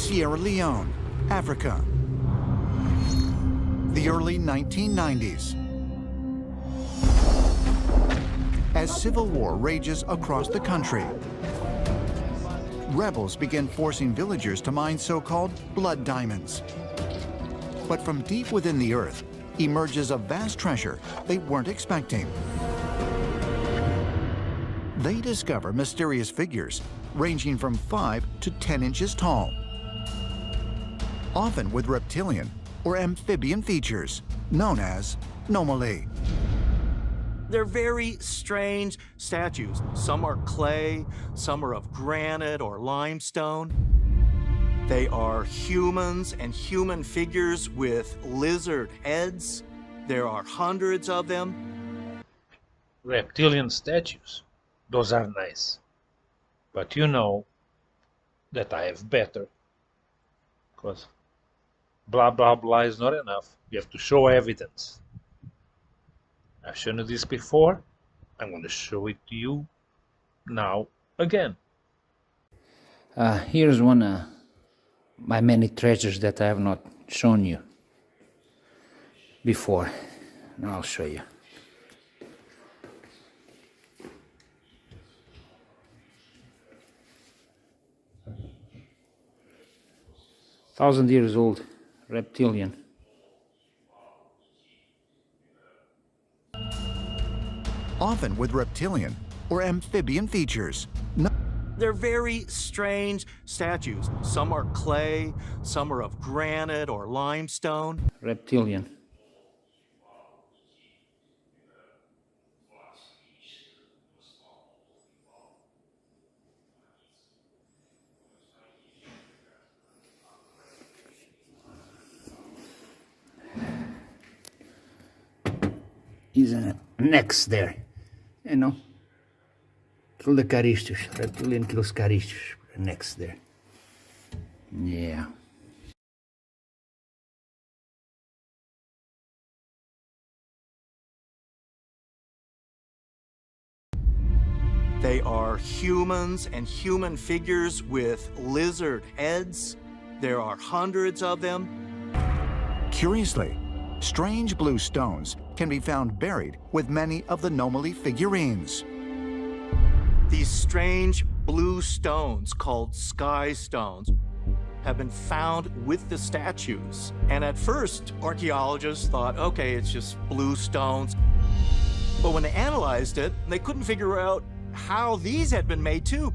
Sierra Leone, Africa. The early 1990s. As civil war rages across the country, rebels begin forcing villagers to mine so-called blood diamonds. But from deep within the earth emerges a vast treasure they weren't expecting. They discover mysterious figures ranging from 5 to 10 inches tall, often with reptilian or amphibian features, known as nomoli. They're very strange statues. Some are clay, some are of granite or limestone. They are humans and human figures with lizard heads. There are hundreds of them. Reptilian statues, those are nice. But you know that I have better. Because blah blah blah is not enough. You have to show evidence. I've shown you this before. I'm going to show it to you now again. Here's one of my many treasures that I have not shown you before. Now I'll show you. Thousand years old reptilian. Often with reptilian or amphibian features. They're very strange statues. Some are clay, some are of granite or limestone. Reptilian. He's next there, you know. Kill the caristus, reptilian kills caristus, next there. Yeah. They are humans and human figures with lizard heads. There are hundreds of them. Curiously, strange blue stones can be found buried with many of the nomoli figurines. These strange blue stones, called sky stones, have been found with the statues. And at first, archaeologists thought, okay, it's just blue stones. But when they analyzed it, they couldn't figure out how these had been made too.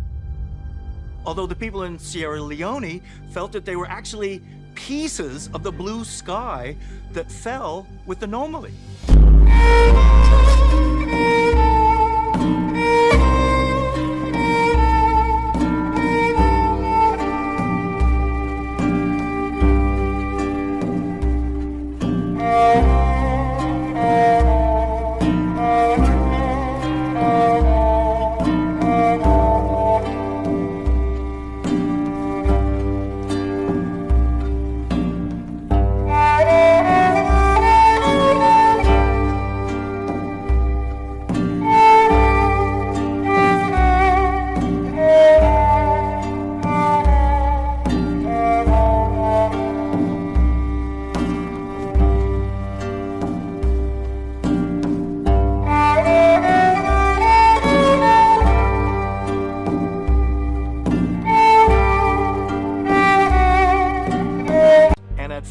Although the people in Sierra Leone felt that they were actually pieces of the blue sky that fell with the nomoli.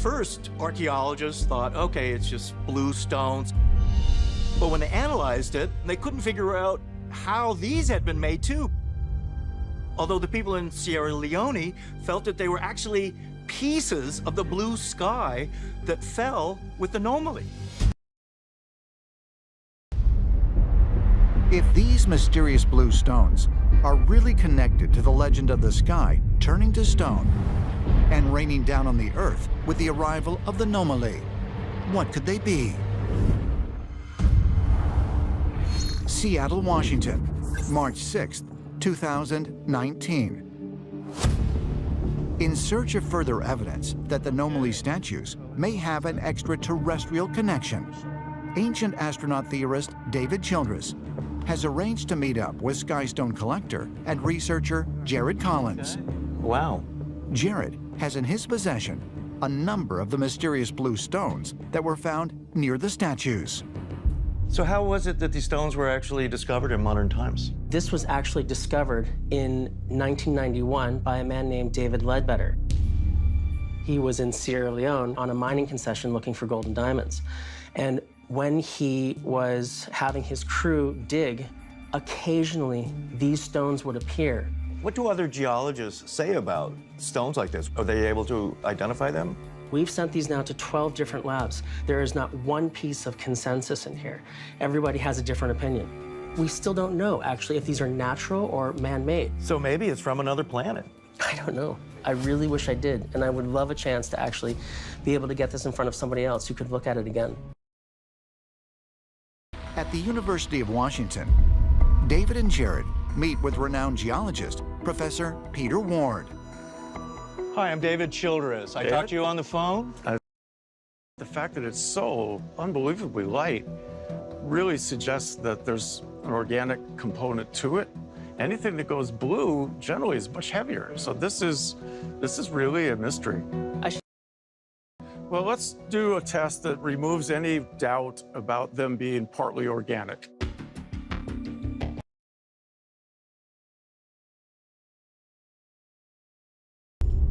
First, archaeologists thought, okay, it's just blue stones. But when they analyzed it, they couldn't figure out how these had been made too. Although the people in Sierra Leone felt that they were actually pieces of the blue sky that fell with the nomoli. If these mysterious blue stones are really connected to the legend of the sky turning to stone and raining down on the earth with the arrival of the nomoli, what could they be? Seattle, Washington, March 6, 2019. In search of further evidence that the nomoli statues may have an extraterrestrial connection, ancient astronaut theorist David Childress has arranged to meet up with skystone collector and researcher Jared Collins. Wow. Jared has in his possession a number of the mysterious blue stones that were found near the statues. So how was it that these stones were actually discovered in modern times? This was actually discovered in 1991 by a man named David Ledbetter. He was in Sierra Leone on a mining concession looking for gold and diamonds. And when he was having his crew dig, occasionally these stones would appear. What do other geologists say about stones like this? Are they able to identify them? We've sent these now to 12 different labs. There is not one piece of consensus in here. Everybody has a different opinion. We still don't know, actually, if these are natural or man-made. So maybe it's from another planet. I don't know. I really wish I did, and I would love a chance to actually be able to get this in front of somebody else who could look at it again. At the University of Washington, David and Jared meet with renowned geologist, Professor Peter Ward. Hi, I'm David Childress. I talked to you on the phone? The fact that it's so unbelievably light really suggests that there's an organic component to it. Anything that goes blue generally is much heavier. So this is really a mystery. Well, let's do a test that removes any doubt about them being partly organic.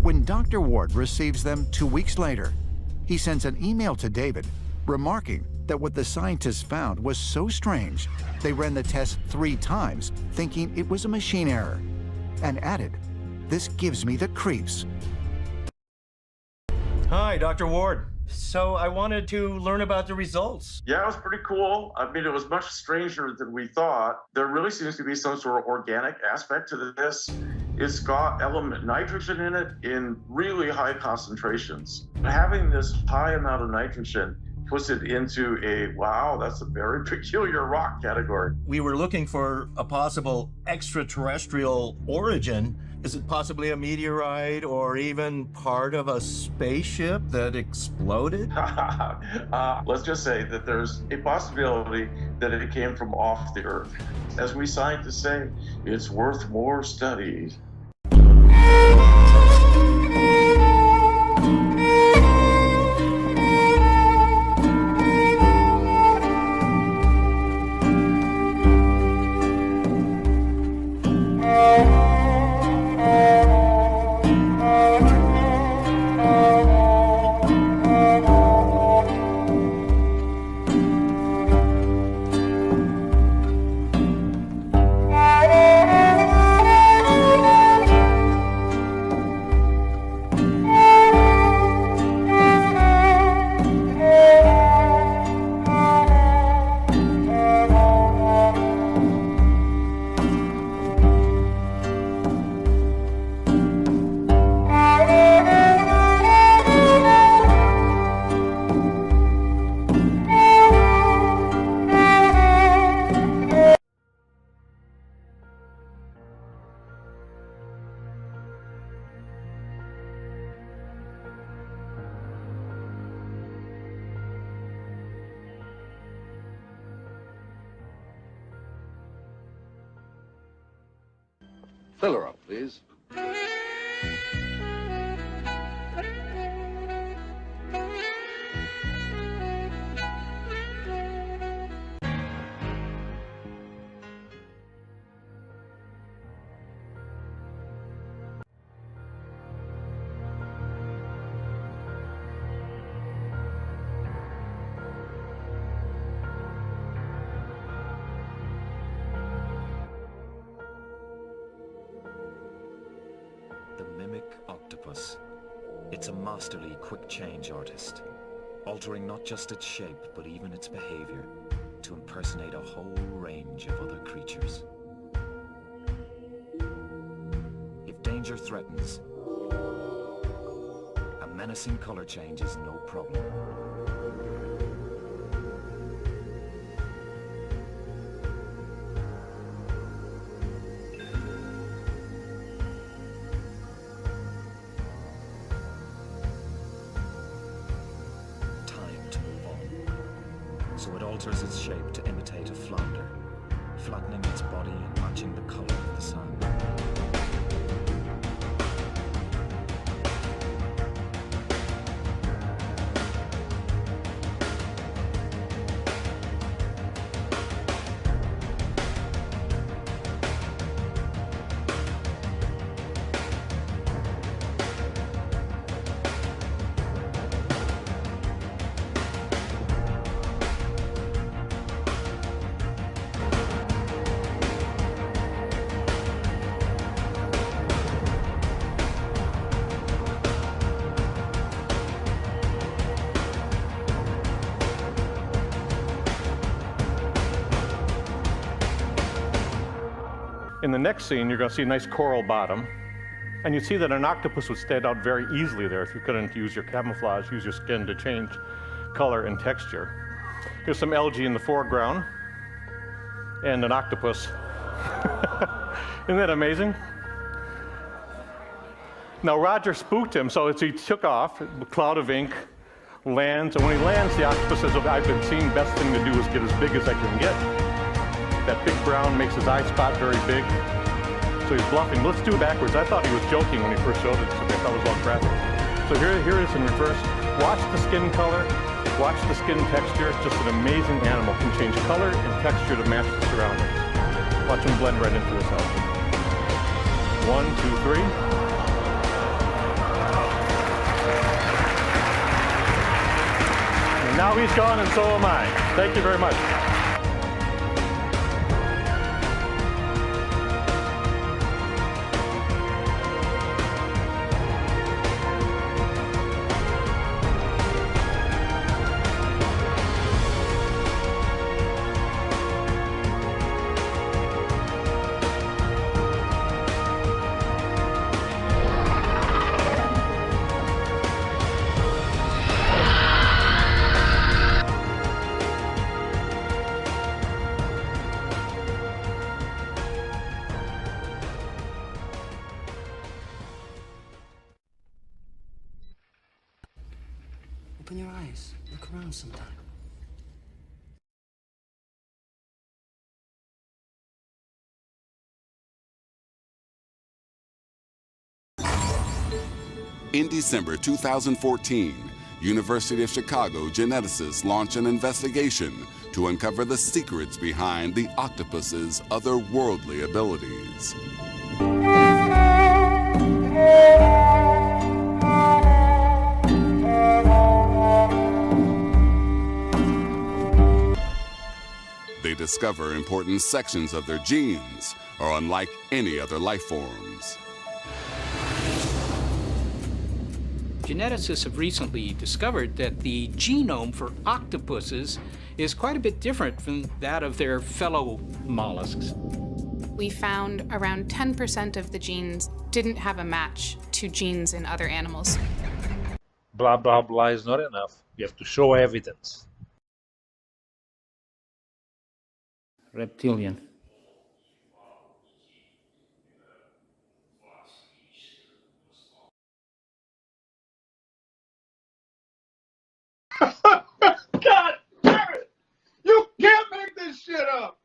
When Dr. Ward receives them 2 weeks later, he sends an email to David remarking that what the scientists found was so strange, they ran the test 3 times thinking it was a machine error, and added, "This gives me the creeps." Hi, Dr. Ward. So I wanted to learn about the results. Yeah, it was pretty cool. I mean, it was much stranger than we thought. There really seems to be some sort of organic aspect to this. It's got element nitrogen in it in really high concentrations. Having this high amount of nitrogen puts it into a, wow, that's a very peculiar rock category. We were looking for a possible extraterrestrial origin. Is it possibly a meteorite or even part of a spaceship that exploded? Let's just say that there's a possibility that it came from off the Earth. As we scientists say, it's worth more study. Fill her up, please. The mimic octopus. It's a masterly quick-change artist, altering not just its shape, but even its behavior, to impersonate a whole range of other creatures. If danger threatens, a menacing color change is no problem. So it alters its shape to imitate a flounder, flattening its body and matching the color of the sand. In the next scene, you're going to see a nice coral bottom. And you see that an octopus would stand out very easily there if you couldn't use your camouflage, use your skin to change color and texture. Here's some algae in the foreground and an octopus. Isn't that amazing? Now Roger spooked him, so as he took off, a cloud of ink, lands, and when he lands, the octopus says, "Okay, I've been seeing best thing to do is get as big as I can get." That big brown makes his eye spot very big. So he's bluffing. Let's do it backwards. I thought he was joking when he first showed it to me. I thought it was all graphic. So here it is in reverse. Watch the skin color, watch the skin texture. Just an amazing animal. Can change color and texture to match the surroundings. Watch him blend right into this algae. 1, 2, 3. And now he's gone and so am I. Thank you very much. Open your eyes. Look around sometime. In December 2014, University of Chicago geneticists launched an investigation to uncover the secrets behind the octopus's otherworldly abilities. They discover important sections of their genes are unlike any other life forms. Geneticists have recently discovered that the genome for octopuses is quite a bit different from that of their fellow mollusks. We found around 10% of the genes didn't have a match to genes in other animals. Blah, blah, blah is not enough. You have to show evidence. Reptilian. God damn it! You can't make this shit up!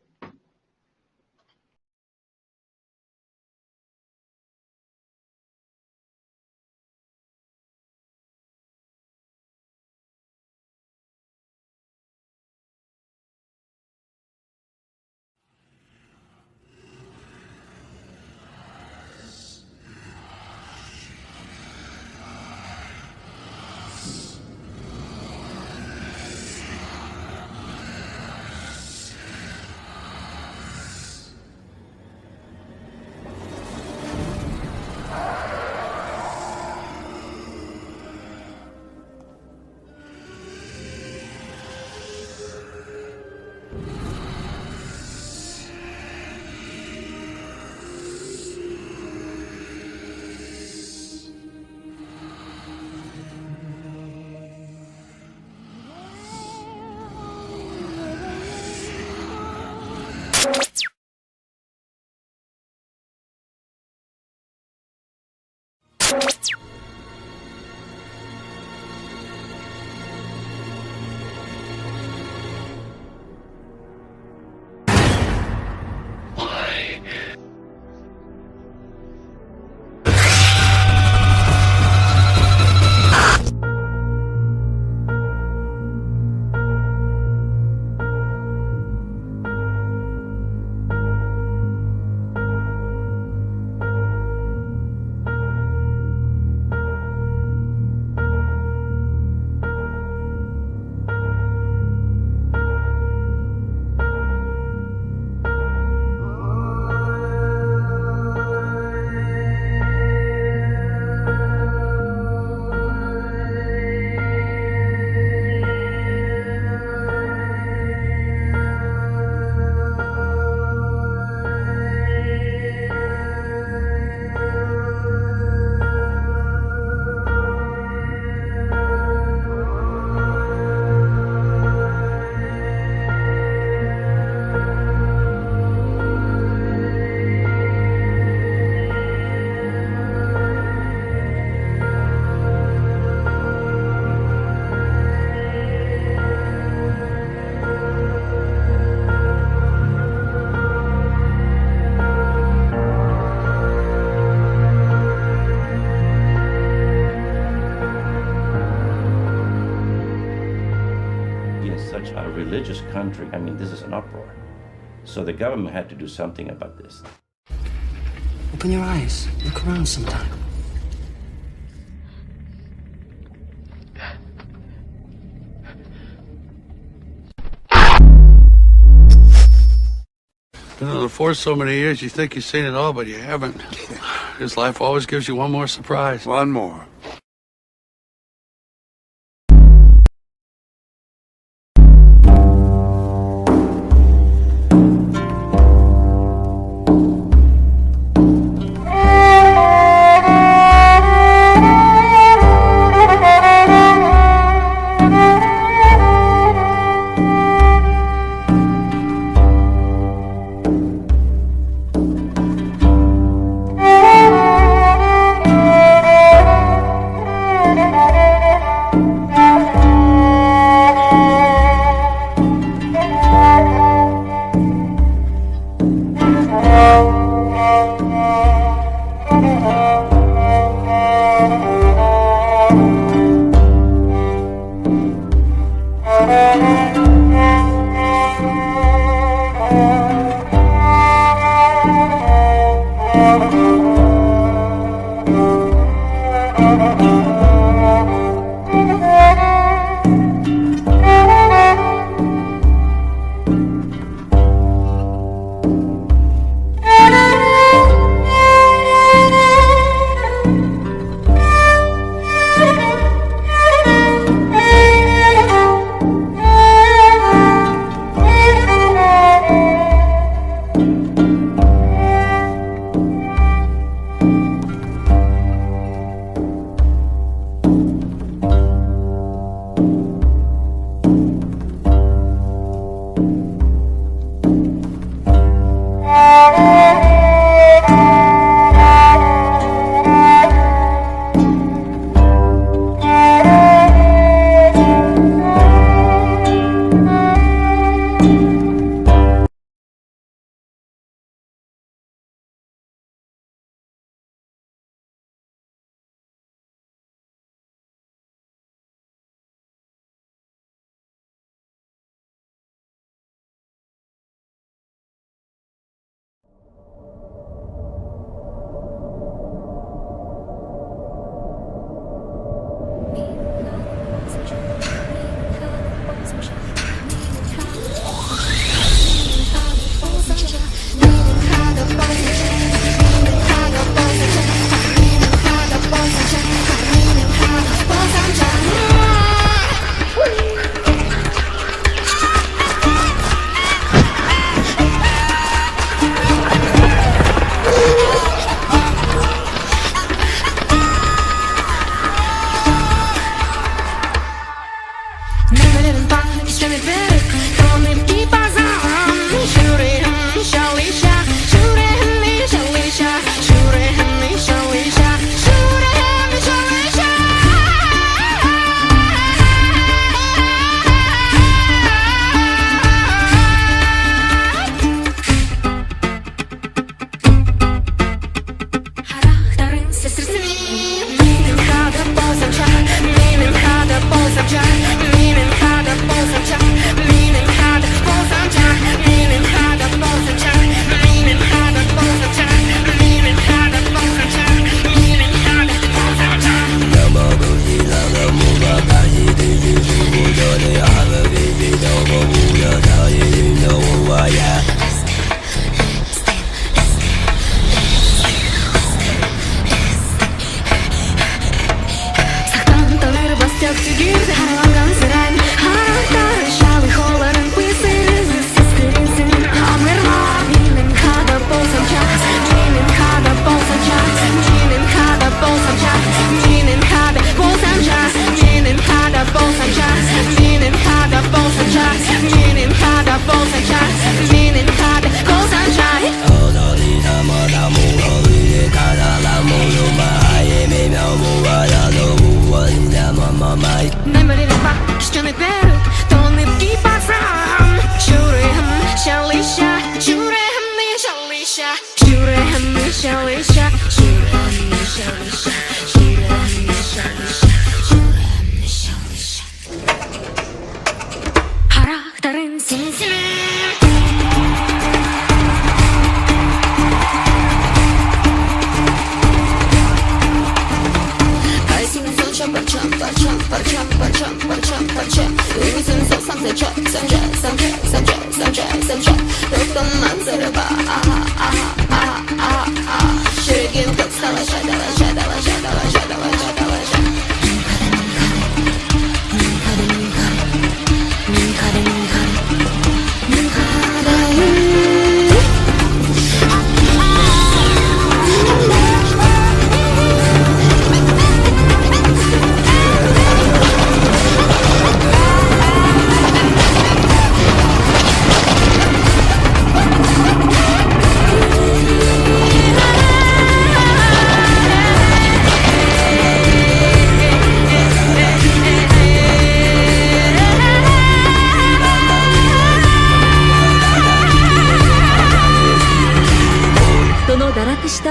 being such a religious country, I mean, this is an uproar. So the government had to do something about this. Open your eyes. Look around sometime. Been on the force so many years, you think you've seen it all, but you haven't. This life always gives you one more surprise. One more.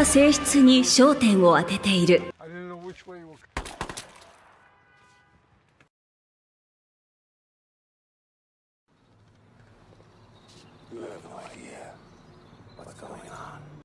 性質に焦点を当てている。